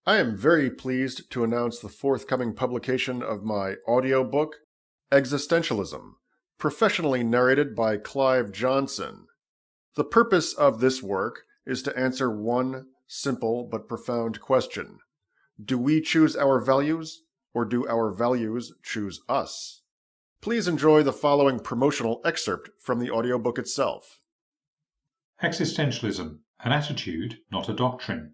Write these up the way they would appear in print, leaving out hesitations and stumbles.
I am very pleased to announce the forthcoming publication of my audiobook, Existentialism, professionally narrated by Clive Johnson. The purpose of this work is to answer one simple but profound question. Do we choose our values, or do our values choose us? Please enjoy the following promotional excerpt from the audiobook itself. Existentialism, an attitude, not a doctrine.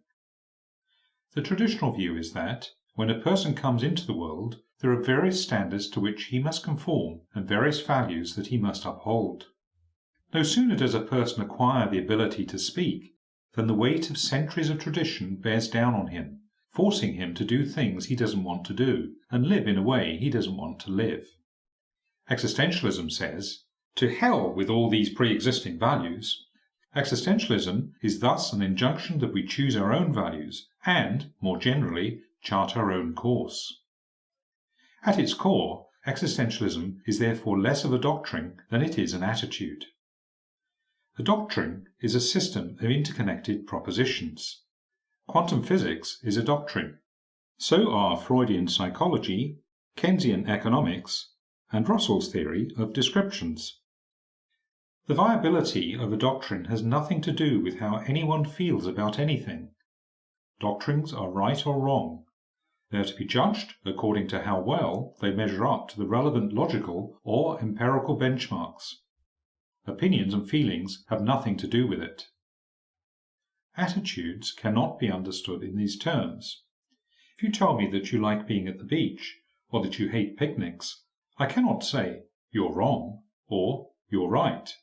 The traditional view is that, when a person comes into the world, there are various standards to which he must conform and various values that he must uphold. No sooner does a person acquire the ability to speak than the weight of centuries of tradition bears down on him, forcing him to do things he doesn't want to do and live in a way he doesn't want to live. Existentialism says, "To hell with all these pre-existing values." Existentialism is thus an injunction that we choose our own values and, more generally, chart our own course. At its core, existentialism is therefore less of a doctrine than it is an attitude. A doctrine is a system of interconnected propositions. Quantum physics is a doctrine. So are Freudian psychology, Keynesian economics, and Russell's theory of descriptions. The viability of a doctrine has nothing to do with how anyone feels about anything. Doctrines are right or wrong. They are to be judged according to how well they measure up to the relevant logical or empirical benchmarks. Opinions and feelings have nothing to do with it. Attitudes cannot be understood in these terms. If you tell me that you like being at the beach, or that you hate picnics, I cannot say, "You're wrong," or "You're right."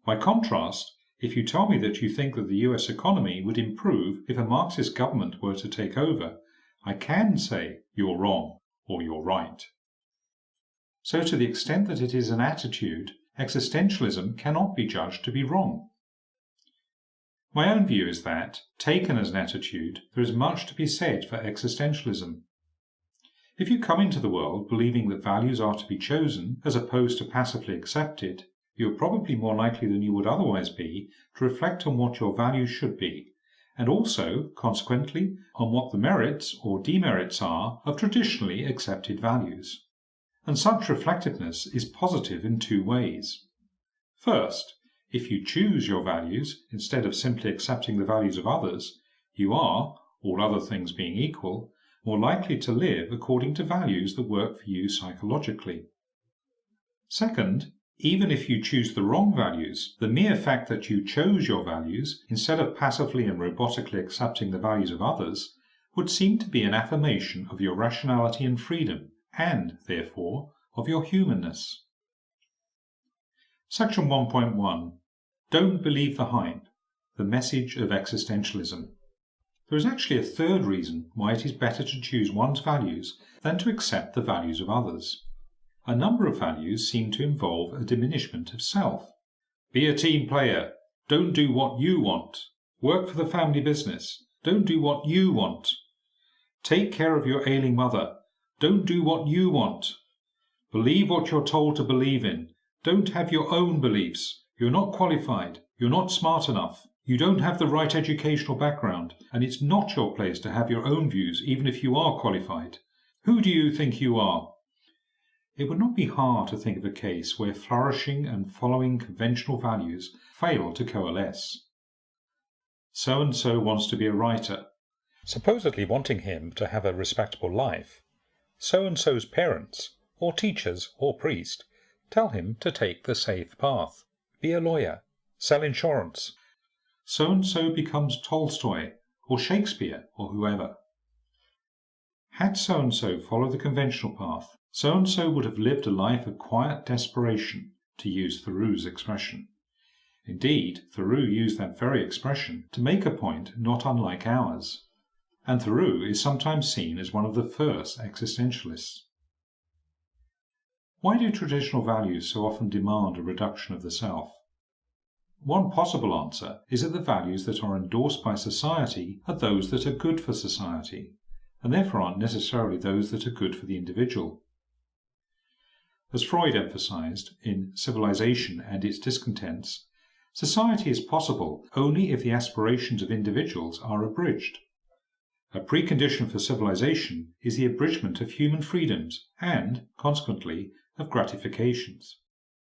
By contrast, if you tell me that you think that the US economy would improve if a Marxist government were to take over, I can say, "You're wrong," or "You're right." So to the extent that it is an attitude, existentialism cannot be judged to be wrong. My own view is that, taken as an attitude, there is much to be said for existentialism. If you come into the world believing that values are to be chosen as opposed to passively accepted, you are probably more likely than you would otherwise be to reflect on what your values should be, and also, consequently, on what the merits or demerits are of traditionally accepted values. And such reflectiveness is positive in two ways. First, if you choose your values instead of simply accepting the values of others, you are, all other things being equal, more likely to live according to values that work for you psychologically. Second, even if you choose the wrong values, the mere fact that you chose your values instead of passively and robotically accepting the values of others would seem to be an affirmation of your rationality and freedom, and, therefore, of your humanness. Section 1.1. Don't believe the hype, the message of existentialism. There is actually a third reason why it is better to choose one's values than to accept the values of others. A number of values seem to involve a diminishment of self. Be a team player. Don't do what you want. Work for the family business. Don't do what you want. Take care of your ailing mother. Don't do what you want. Believe what you're told to believe in. Don't have your own beliefs. You're not qualified. You're not smart enough. You don't have the right educational background, and it's not your place to have your own views even if you are qualified. Who do you think you are? It would not be hard to think of a case where flourishing and following conventional values fail to coalesce. So-and-so wants to be a writer, supposedly wanting him to have a respectable life. So-and-so's parents, or teachers, or priest, tell him to take the safe path, be a lawyer, sell insurance. So-and-so becomes Tolstoy, or Shakespeare, or whoever. Had so-and-so followed the conventional path, so-and-so would have lived a life of quiet desperation, to use Thoreau's expression. Indeed, Thoreau used that very expression to make a point not unlike ours, and Thoreau is sometimes seen as one of the first existentialists. Why do traditional values so often demand a reduction of the self? One possible answer is that the values that are endorsed by society are those that are good for society, and therefore aren't necessarily those that are good for the individual. As Freud emphasized in Civilization and its Discontents, society is possible only if the aspirations of individuals are abridged. A precondition for civilization is the abridgment of human freedoms and, consequently, of gratifications.